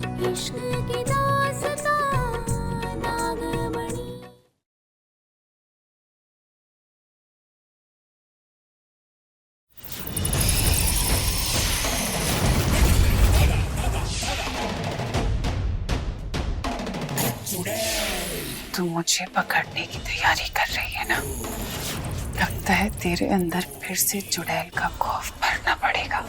इश्क की दास्तां नागमणि। तू मुझे पकड़ने की तैयारी कर रही है ना? लगता है तेरे अंदर फिर से चुड़ैल का खौफ भरना पड़ेगा।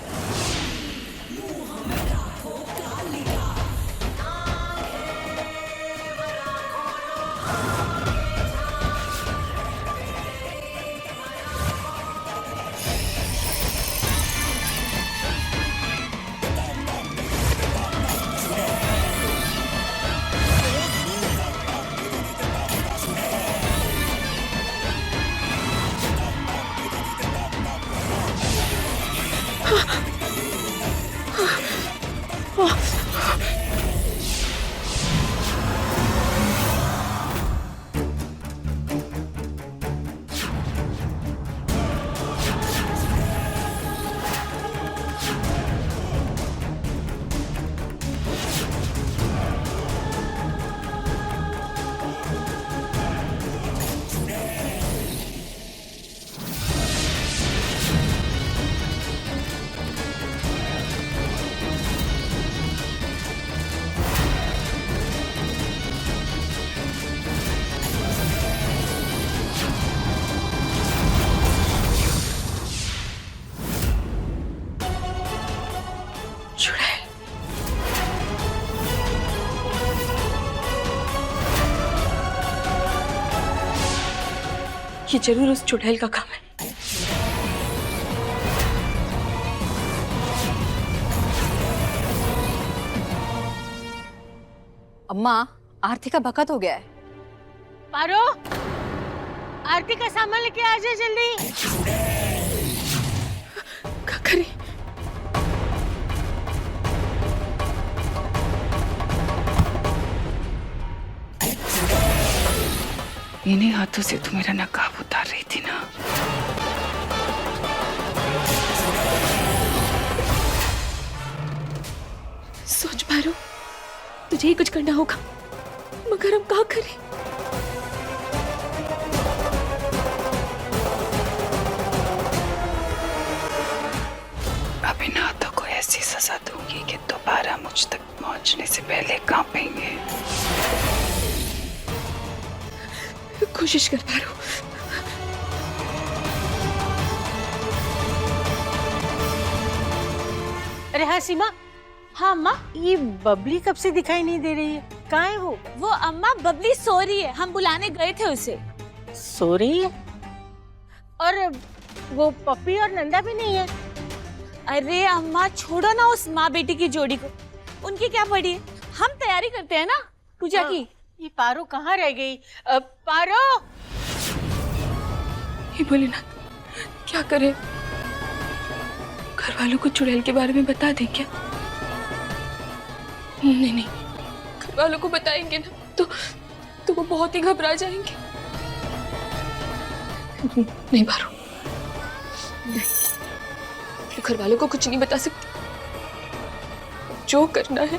चुड़ैल, ये जरूर उस चुड़ैल का काम है। अम्मा, आरती का बखत हो गया है। पारो, आरती का सामान लेके आ जा जल्दी। क्या करें? इन्हीं हाथों से तू मेरा नकाब उतार रही थी ना? सोच पारो, तुझे ही कुछ करना होगा, मगर हम क्या करें? अब इन हाथों को ऐसी सजा दूंगी कि दोबारा मुझ तक पहुंचने से पहले कांपेंगे। कोशिश कर पारो। अरे हाँ सीमा। हाँ अम्मा, ये बबली कब से दिखाई नहीं दे रही है? कहाँ है वो? वो अम्मा, बबली सो रही है, हम बुलाने गए थे उसे। सो रही है? और वो पप्पी और नंदा भी नहीं है? अरे अम्मा, छोड़ो ना उस माँ बेटी की जोड़ी को, उनकी क्या पड़ी है, हम तैयारी करते हैं ना पूजा की। ये पारो कहाँ रह गई? पारो! ये बोले ना, क्या करे? घर वालों को चुड़ैल के बारे में बता दें क्या? नहीं नहीं, घर वालों को बताएंगे ना तो वो बहुत ही घबरा जाएंगे। नहीं पारो, नहीं, तो घर वालों को कुछ नहीं बता सकती। जो करना है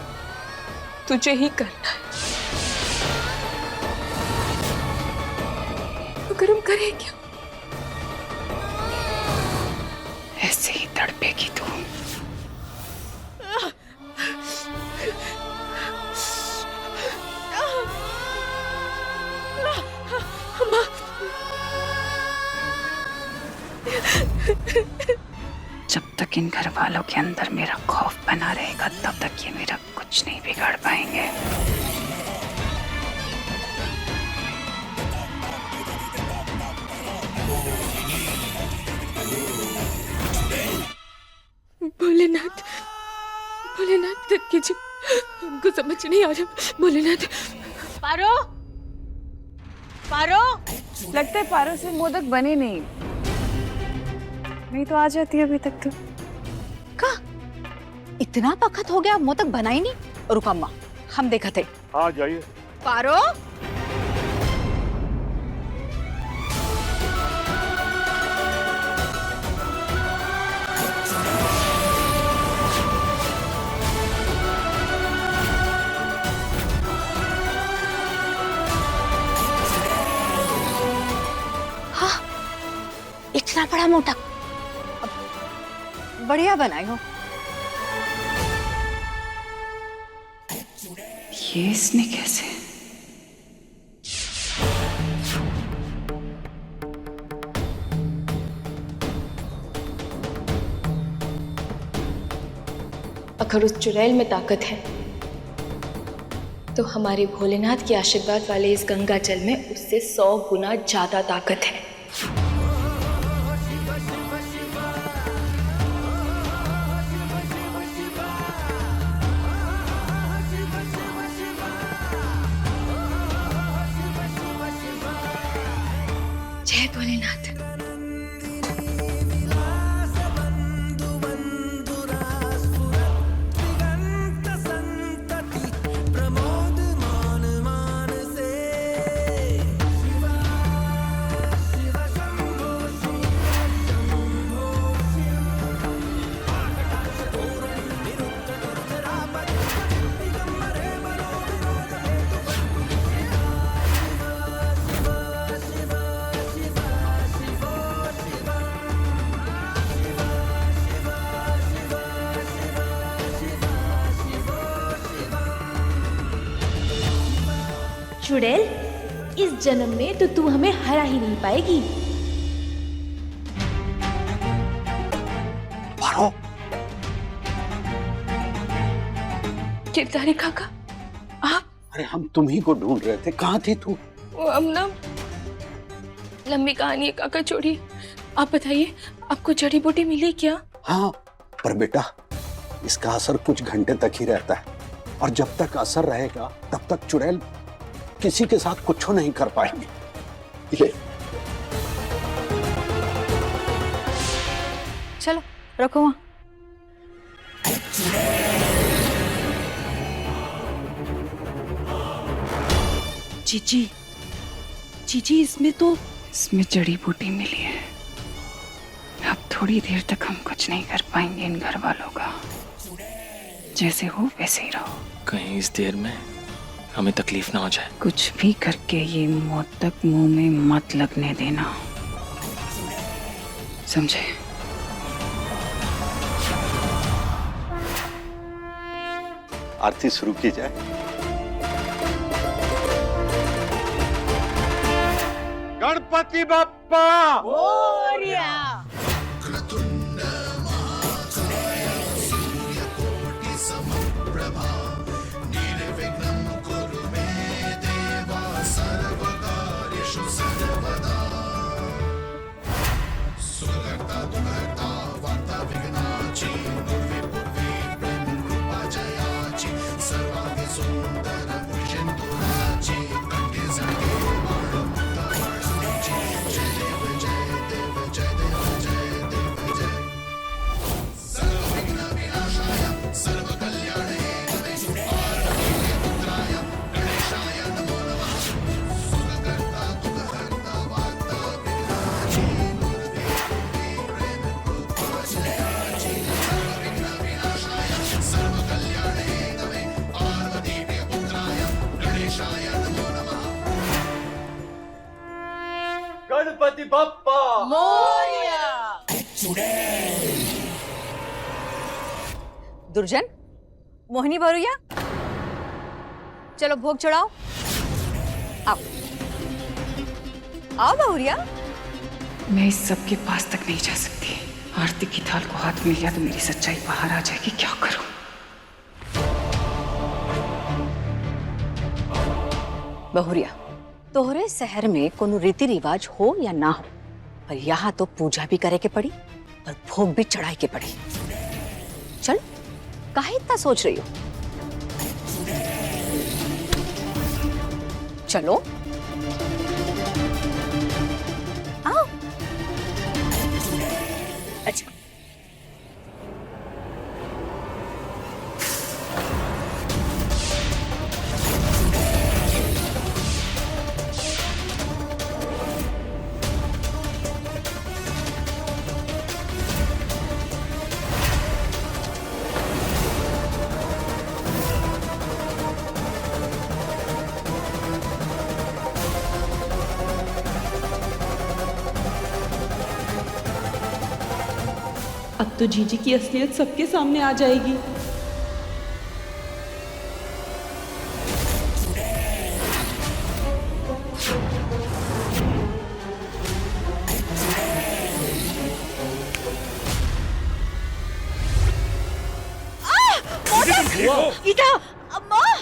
तुझे ही करना है। मगर हम करें क्या? ऐसे ही तड़पेगी तू। जब तक इन घर वालों के अंदर मेरा खौफ बना रहेगा, तब तक ये मेरा कुछ नहीं बिगाड़ पाएंगे। भोलेनाथ, भोलेनाथ कीजिए, हमको समझ नहीं आ रहा। भोलेनाथ। पारो! पारो! लगता है पारो से मोदक बने नहीं तो आ जाती अभी तक तो। का इतना वक्त हो गया, मोदक बना ही नहीं। रुक अम्मा, हम देखा थे। हाँ जाइए। पारो, इतना बड़ा मोटक बढ़िया बनाई हो। ये इसने कैसे? अगर उस चुड़ैल में ताकत है तो हमारे भोलेनाथ के आशीर्वाद वाले इस गंगा जल में उससे 100 गुना ज्यादा ताकत है। जय भोलेनाथ। चुड़ैल, इस जन्म में तो तू हमें हरा ही नहीं पाएगी। मारो। गिरधारी काका, आप? अरे हम तुम्ही को ढूंढ रहे थे, कहाँ थी तू? वो हम ना, लंबी कहानी है काका, छोड़िए। आप बताइए, आपको जड़ी बूटी मिली क्या? हाँ, पर बेटा इसका असर कुछ घंटे तक ही रहता है और जब तक असर रहेगा तब तक चुड़ैल किसी के साथ कुछ नहीं कर पाएंगे। ये चलो रखो वहां। जीजी, जीजी इसमें जड़ी बूटी मिली है। अब थोड़ी देर तक हम कुछ नहीं कर पाएंगे इन घर वालों का। जैसे हो वैसे ही रहो। कहीं इस देर में हमें तकलीफ ना हो जाए। कुछ भी करके ये मौत तक मुंह में मत लगने देना, समझे? आरती शुरू की जाए। गणपति बप्पा मोरया। गणपति बप्पा मोरया। दुर्जन, मोहिनी बहुरिया, चलो भोग चढ़ाओ। आओ आओ बहुरिया। मैं इस सब के पास तक नहीं जा सकती। आरती की थाल को हाथ मिल गया तो मेरी सच्चाई बाहर आ जाएगी। क्या करूं? बहुरिया, तोहरे शहर में कोनो रीति रिवाज हो या ना हो, पर यहाँ तो पूजा भी करे के पड़ी और भोग भी चढ़ाई के पड़ी। चल, काहे इतना सोच रही हो? चलो आओ। अच्छा, अब तो जीजी की असलियत सबके सामने आ जाएगी।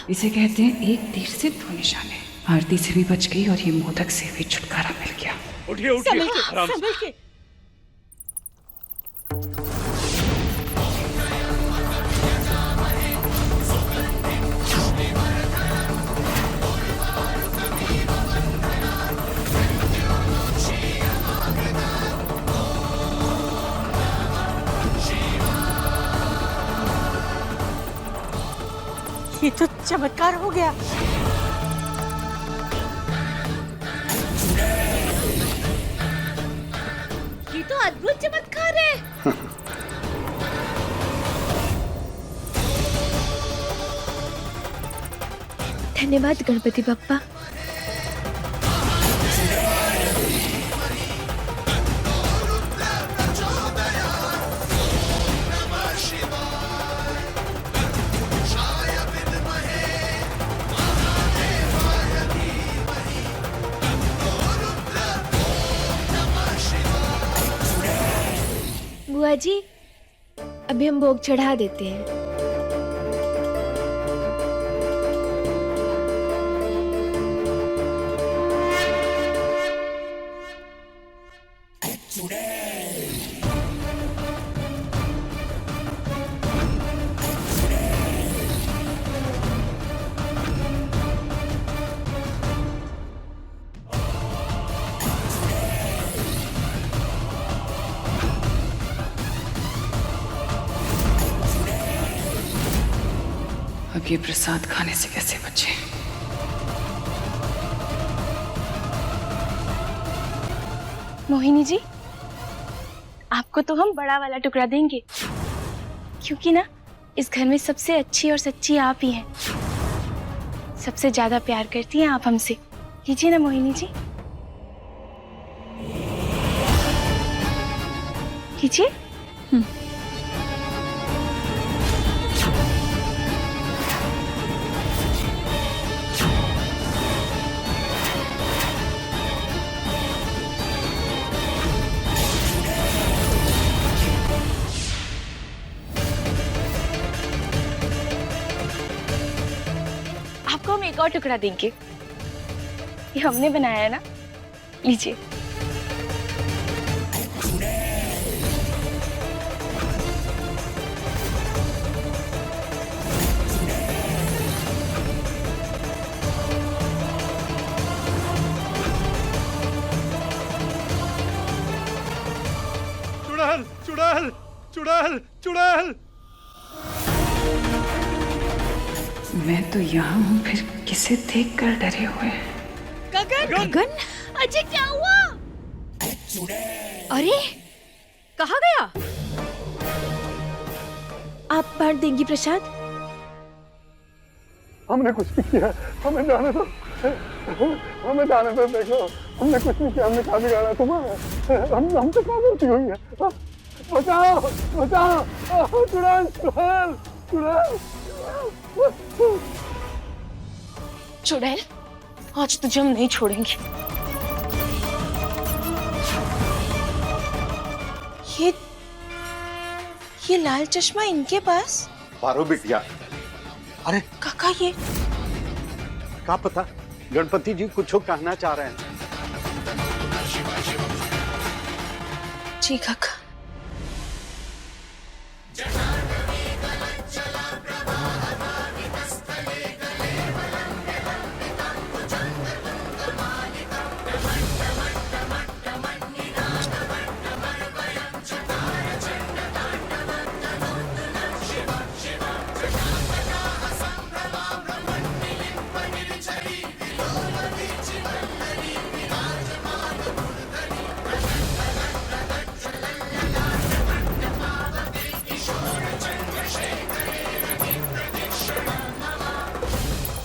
इसे कहते हैं एक तीर से दो निशाने। आरती से भी बच गई और ये मोदक से भी छुटकारा मिल गया। उठिए उठिए आराम से। ये तो चमत्कार हो गया। ये तो अद्भुत चमत्कार है। धन्यवाद गणपति बप्पा। बुआ जी, अभी हम भोग चढ़ा देते हैं। अब ये प्रसाद खाने से कैसे बचे? मोहिनी जी, आपको तो हम बड़ा वाला टुकड़ा देंगे, क्योंकि ना इस घर में सबसे अच्छी और सच्ची आप ही हैं। सबसे ज्यादा प्यार करती हैं आप हमसे। लीजिए ना मोहिनी जी, लीजिए। आपको हम एक और टुकड़ा देंगे, ये हमने बनाया है ना। लीजिए। चुड़ैल चुड़ैल चुड़ैल चुड़ैल। मैं तो यहाँ हूँ, फिर किसे देख कर डरे हुए? गगन, अजय क्या हुआ? अरे कहाँ गया? आप बांट देंगी प्रसाद? हमने कुछ नहीं किया, हमें जाने दो, हमें जाने दो। देखो हमने कुछ नहीं किया, हमने कहा बिगाड़ा तुम्हारा। हमसे क्या गलती हुई है? बचाओ बचाओ। चुड़ैल चुड़ैल चुड़ैल। चुड़ैल, आज तुझे हम नहीं छोड़ेंगे। ये लाल चश्मा इनके पास? पारो बिटिया, अरे काका ये क्या पता गणपति जी कुछ कहना चाह रहे हैं। जी काका।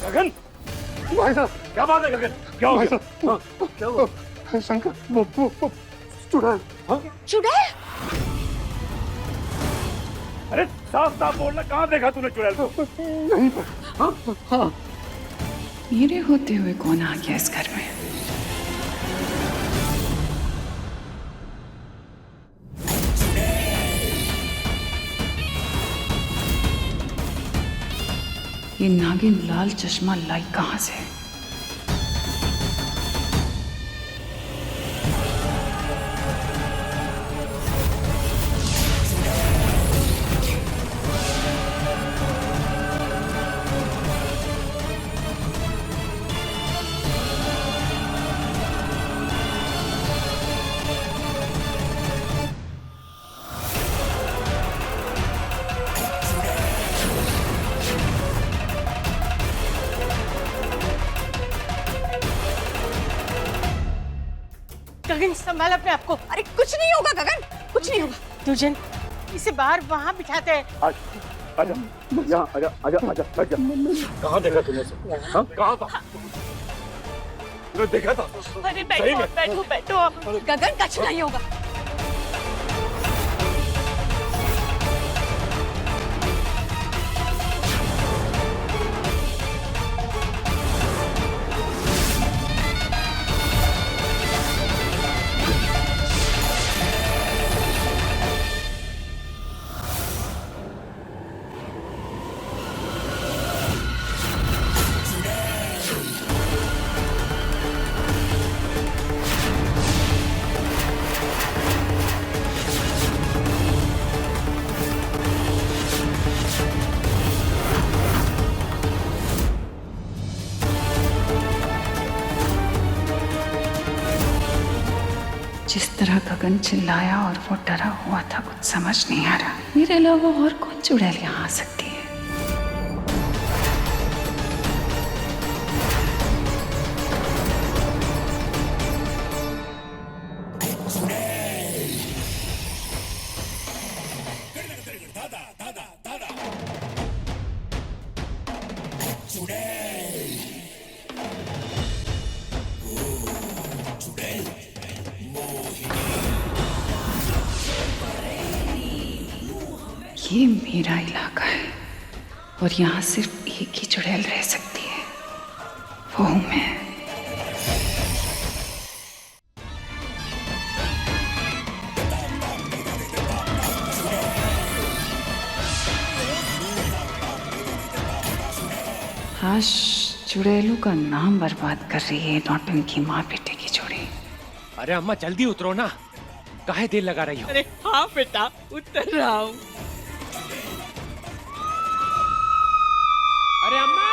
गगन, भाई साहब क्या बात है? गगन क्या हो गया? क्या हुआ? शंकर, चुड़ैल। चुड़ैल? अरे साफ साफ बोलना, कहाँ देखा तूने चुड़ैल को? नहीं पर हाँ हाँ। मेरे होते हुए कौन आ गया इस घर में? ये नागिन लाल चश्मा लाई कहां से? गगन संभाल अपने आप को। अरे कुछ नहीं होगा गगन, कुछ नहीं होगा। दुर्जन, इसे बाहर वहाँ बिठाते हैं। आजा यहाँ, आजा आजा आजा आजा। कहाँ देखा तूने इसे? हाँ कहाँ था? तूने देखा था? अरे बैठो बैठो बैठो आप। गगन कुछ नहीं होगा। जिस तरह गगन चिल्लाया और वो डरा हुआ था, कुछ समझ नहीं आ रहा। मेरे अलावा और कौन चुड़ैल यहाँ आ सकती है? ये मेरा इलाका है और यहाँ सिर्फ एक ही चुड़ैल रह सकती है, वो हूं मैं। आज चुड़ैलों का नाम बर्बाद कर रही है नौटंकी माँ बेटे की जोड़ी। अरे अम्मा जल्दी उतरो ना, काहे देर लगा रही हो? अरे हाँ बेटा, उतर रहा हूँ। अरे अम्मा!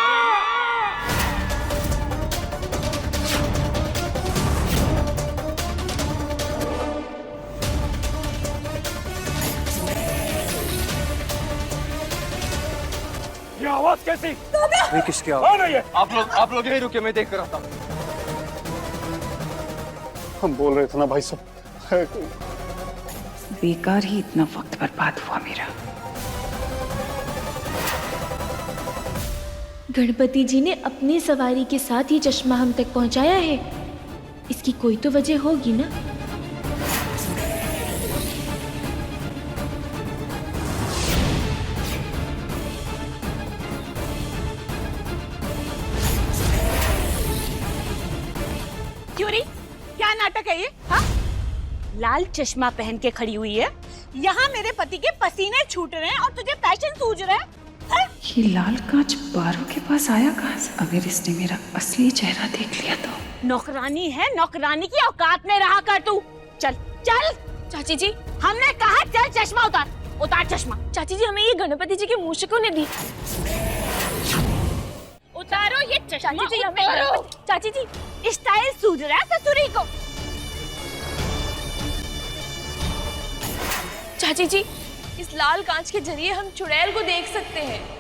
ये आवाज कैसी? ये किसकी आवाज? कौन है ये? आप लोग यहीं रुके, मैं देख कर आता हूँ। हम बोल रहे थे ना भाई साहब। बेकार ही इतना वक्त बर्बाद हुआ मेरा। गणपति जी ने अपनी सवारी के साथ ही चश्मा हम तक पहुंचाया है। इसकी कोई तो वजह होगी ना। क्यों री? क्या नाटक है ये? हाँ? लाल चश्मा पहन के खड़ी हुई है, यहाँ मेरे पति के पसीने छूट रहे हैं और तुझे पैशन सूझ रहा है? ये लाल कांच बारों के पास आया कहाँ से? अगर इसने मेरा असली चेहरा देख लिया तो। नौकरानी है, नौकरानी की औकात में रहा कर तू। चल चल। चाची जी, हमने कहा चल, चश्मा उतार, उतार चश्मा। चाची जी हमें ये गणपति जी के मूषकों ने दी। उतारो ये चश्मा। चाची जी हमें चाची जी स्टाइल सूझ रहा है ससुरी को। चाची जी, इस लाल कांच के जरिए हम चुड़ैल को देख सकते हैं।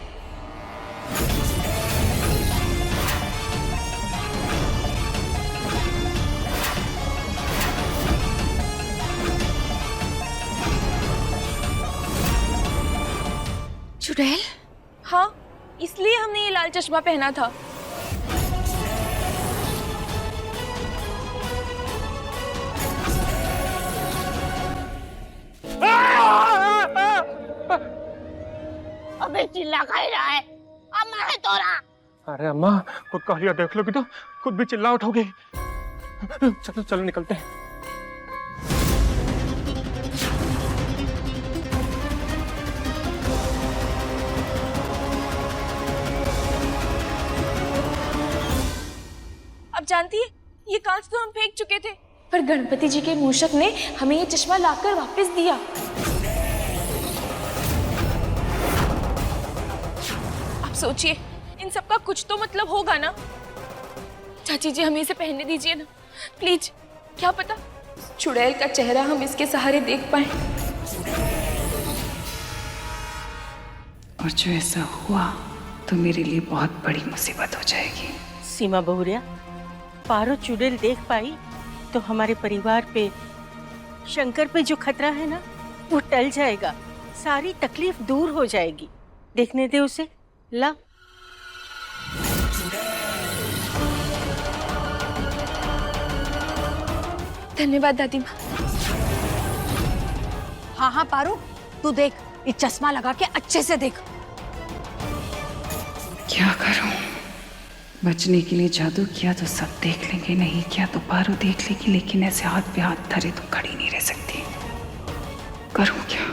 चुड़ैल? हाँ, इसलिए हमने ये लाल चश्मा पहना था। अबे चिल्ला का ही रहा है, अम्मा है तोरा। अरे अम्मा, खुद का हालिया देख लोगी तो खुद भी चिल्ला उठोगे। चलो चलो निकलते हैं। अब जानती है, ये कांच तो हम फेंक चुके थे, पर गणपति जी के मूषक ने हमें ये चश्मा लाकर वापस दिया। आप सोचिए, इन सब का कुछ तो मतलब होगा ना। चाची जी, हमें इसे पहनने दीजिए ना प्लीज। क्या पता चुड़ैल का चेहरा हम इसके सहारे देख पाए। और जो ऐसा हुआ तो मेरे लिए बहुत बड़ी मुसीबत हो जाएगी। सीमा बहुरिया, पारो चुड़ैल देख पाई तो हमारे परिवार पे, शंकर पे जो खतरा है ना, वो टल जाएगा, सारी तकलीफ दूर हो जाएगी। देखने दे उसे। ला। धन्यवाद दादी माँ। हाँ हाँ पारू, तू देख, ये चश्मा लगा के अच्छे से देख। क्या करूं? बचने के लिए जादू किया तो सब देख लेंगे, नहीं किया तो पारू देख लेगी, लेकिन ऐसे हाथ पे हाथ धरे तो खड़ी नहीं रह सकती। करूं क्या?